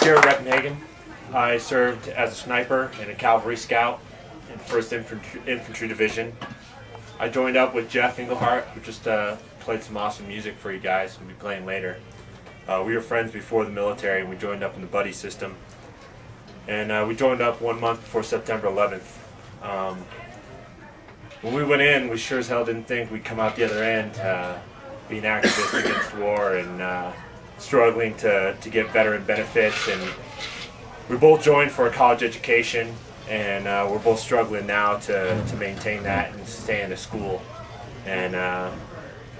Garett Reppenhagen. I served as a sniper and a cavalry scout in the 1st Infantry Division. I joined up with Jeff Englehart, who just played some awesome music for you guys. We'll be playing later. We were friends before the military, and we joined up in the buddy system. And we joined up 1 month before September 11th. When we went in, we sure as hell didn't think we'd come out the other end being activists against war and struggling to get veteran benefits. And we both joined for a college education, and we're both struggling now to maintain that and stay in the school. And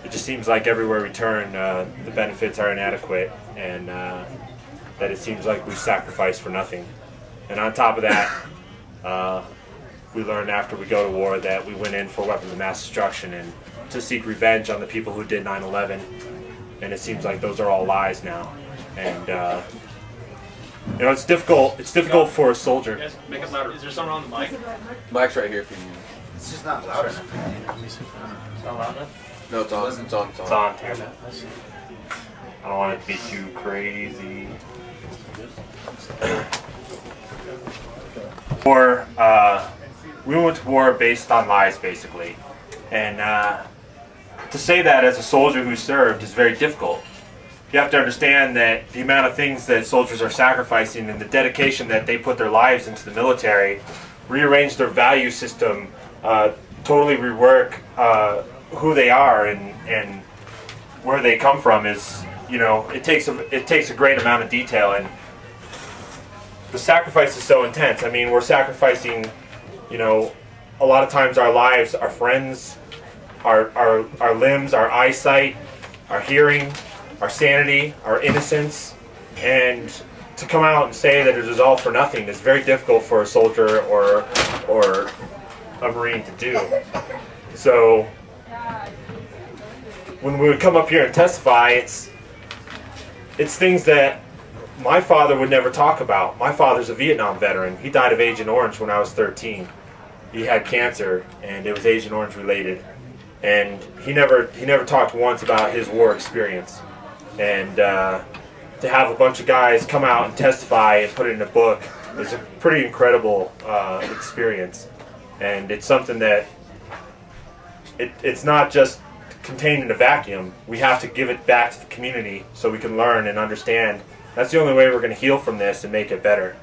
it just seems like everywhere we turn, the benefits are inadequate, and that it seems like we sacrifice for nothing. And on top of that, we learned after we go to war that we went in for weapons of mass destruction and to seek revenge on the people who did 9/11. And it seems like those are all lies now. And you know, it's difficult. It's difficult for a soldier. Yes, make it louder. Is there someone on the mic? Mic's right here if you need. It's just not loud enough. It's not loud enough? No, it's on. It's on. It's on too. I don't want it to be too crazy. War. We went to war based on lies, basically, and to say that as a soldier who served is very difficult. You have to understand that the amount of things that soldiers are sacrificing and the dedication that they put their lives into the military, rearrange their value system, totally rework who they are and where they come from is, you know, it takes a great amount of detail, and the sacrifice is so intense. I mean, we're sacrificing, you know, a lot of times our lives, our friends, our limbs, our eyesight, our hearing, our sanity, our innocence, and to come out and say that it is all for nothing is very difficult for a soldier or a Marine to do. So when we would come up here and testify, it's things that my father would never talk about. My father's a Vietnam veteran. He died of Agent Orange when I was 13. He had cancer, and it was Agent Orange related. And he never talked once about his war experience. And to have a bunch of guys come out and testify and put it in a book is a pretty incredible experience. And it's something that it's not just contained in a vacuum. We have to give it back to the community so we can learn and understand. That's the only way we're going to heal from this and make it better.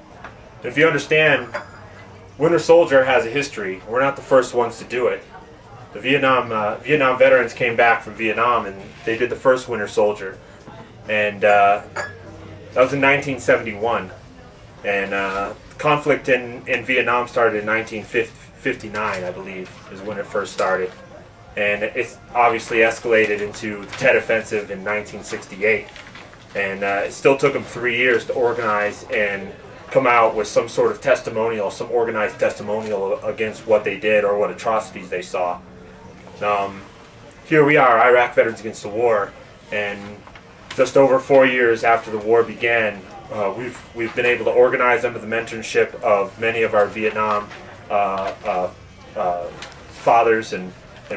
If you understand, Winter Soldier has a history. We're not the first ones to do it. The Vietnam veterans came back from Vietnam, and they did the first Winter Soldier. And that was in 1971. And conflict in Vietnam started in 1959, I believe, is when it first started. And it's obviously escalated into the Tet Offensive in 1968. And it still took them 3 years to organize and come out with some sort of testimonial, some organized testimonial against what they did or what atrocities they saw. Here we are, Iraq Veterans Against the War, and just over 4 years after the war began, we've been able to organize under the mentorship of many of our Vietnam fathers and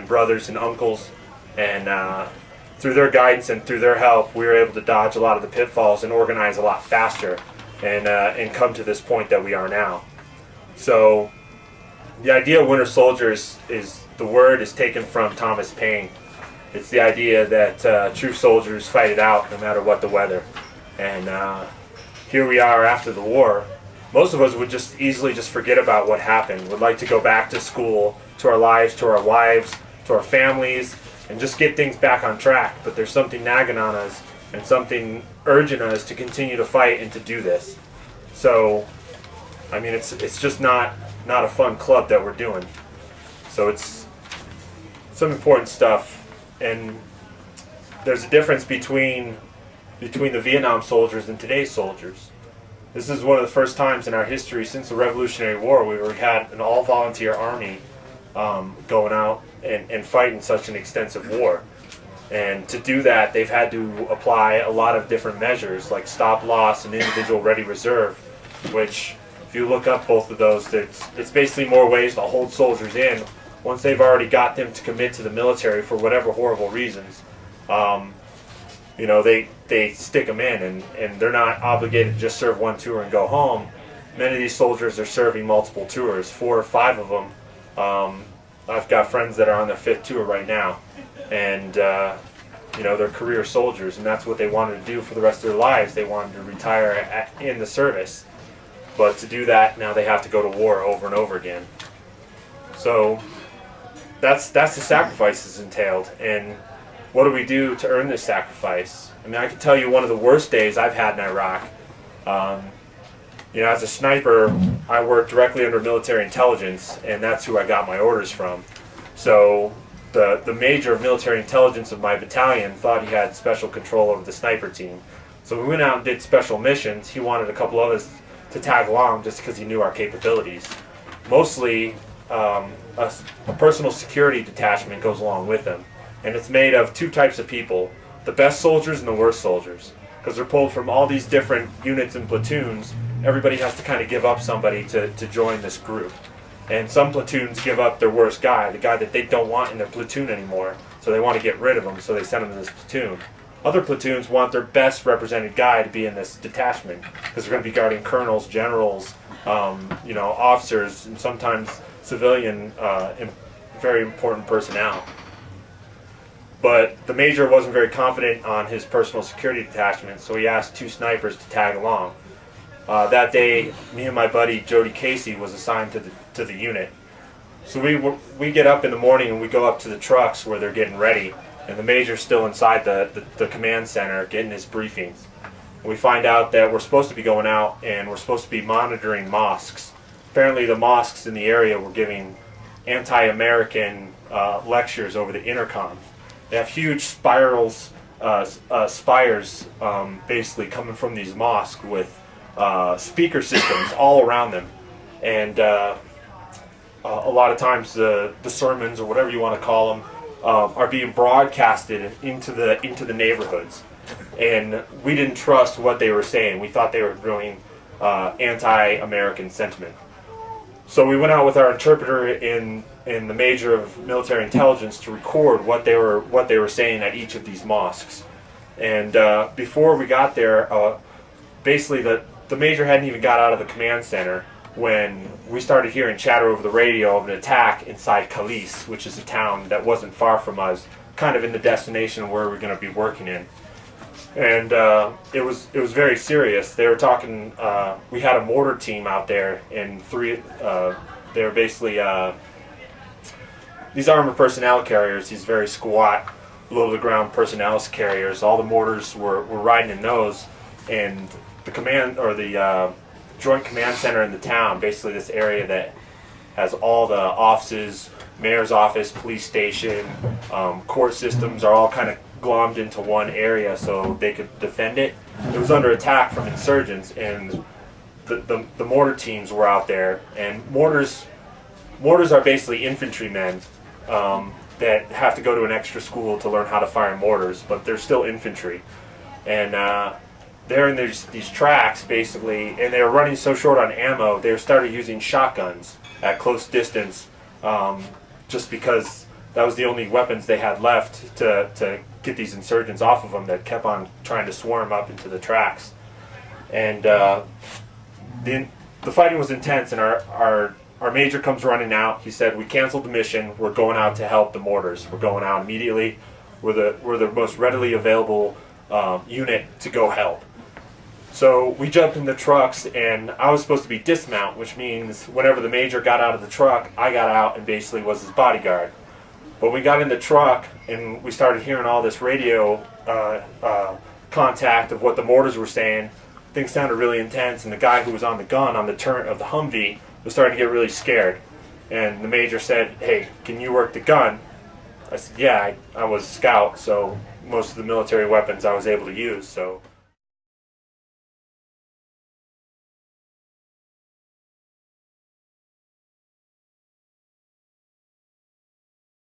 brothers and uncles, and through their guidance and through their help, we were able to dodge a lot of the pitfalls and organize a lot faster, and come to this point that we are now. So the idea of Winter Soldier is the word is taken from Thomas Paine. It's the idea that true soldiers fight it out no matter what the weather. And here we are after the war. Most of us would just easily just forget about what happened. Would like to go back to school, to our lives, to our wives, to our families, and just get things back on track. But there's something nagging on us and something urging us to continue to fight and to do this. So, I mean, it's just not a fun club that we're doing. So it's some important stuff. And there's a difference between the Vietnam soldiers and today's soldiers. This is one of the first times in our history since the Revolutionary War we had an all-volunteer army going out and fighting such an extensive war. And to do that, they've had to apply a lot of different measures like stop-loss and individual ready reserve, which, if you look up both of those, it's basically more ways to hold soldiers in once they've already got them to commit to the military for whatever horrible reasons. you know, they stick them in, and they're not obligated to just serve one tour and go home. Many of these soldiers are serving multiple tours, 4 or 5 of them. I've got friends that are on their 5th tour right now, and you know, they're career soldiers, and that's what they wanted to do for the rest of their lives. They wanted to retire in the service, but to do that, now they have to go to war over and over again. So that's the sacrifices entailed. And what do we do to earn this sacrifice? I mean, I can tell you one of the worst days I've had in Iraq. You know, as a sniper, I worked directly under military intelligence, and that's who I got my orders from. So the major of military intelligence of my battalion thought he had special control over the sniper team. So we went out and did special missions. He wanted a couple of us to tag along just because he knew our capabilities. Mostly, a personal security detachment goes along with them. And it's made of 2 types of people, the best soldiers and the worst soldiers. Because they're pulled from all these different units and platoons. Everybody has to kind of give up somebody to join this group. And some platoons give up their worst guy, the guy that they don't want in their platoon anymore. So they want to get rid of him, so they send him to this platoon. Other platoons want their best represented guy to be in this detachment, because they're going to be guarding colonels, generals, you know, officers, and sometimes civilian, very important personnel. But the major wasn't very confident on his personal security detachment, so he asked 2 snipers to tag along. That day, me and my buddy Jody Casey was assigned to the unit. So we get up in the morning and we go up to the trucks where they're getting ready, and the major's still inside the command center getting his briefings. We find out that we're supposed to be going out and we're supposed to be monitoring mosques. Apparently the mosques in the area were giving anti-American lectures over the intercom. They have huge spires basically coming from these mosques with speaker systems all around them, and a lot of times the sermons, or whatever you want to call them, are being broadcasted into the neighborhoods, and we didn't trust what they were saying. We thought they were doing anti-American sentiment. So we went out with our interpreter in the major of military intelligence to record what they were saying at each of these mosques. And before we got there, basically the major hadn't even got out of the command center when we started hearing chatter over the radio of an attack inside Khalis, which is a town that wasn't far from us, kind of in the destination where we're going to be working in. And it was very serious. They were talking. We had a mortar team out there, and they were basically these armored personnel carriers. These very squat, low-to-the-ground personnel carriers. All the mortars were riding in those, and the command, or the joint command center in the town, basically this area that has all the offices, mayor's office, police station, court systems, are all kind of glommed into one area so they could defend it. It was under attack from insurgents, and the mortar teams were out there. And mortars are basically infantrymen that have to go to an extra school to learn how to fire mortars, but they're still infantry. And they're in these tracks basically, and they were running so short on ammo, they started using shotguns at close distance, just because that was the only weapons they had left to get these insurgents off of them that kept on trying to swarm up into the tracks. And the fighting was intense, and our major comes running out. He said, "We canceled the mission. We're going out to help the mortars. We're going out immediately. We're the most readily available unit to go help." So we jumped in the trucks, and I was supposed to be dismount, which means whenever the major got out of the truck, I got out and basically was his bodyguard. But we got in the truck, and we started hearing all this radio contact of what the mortars were saying. Things sounded really intense, and the guy who was on the gun on the turret of the Humvee was starting to get really scared. And the major said, "Hey, can you work the gun?" I said, "Yeah, I was a scout, so most of the military weapons I was able to use." So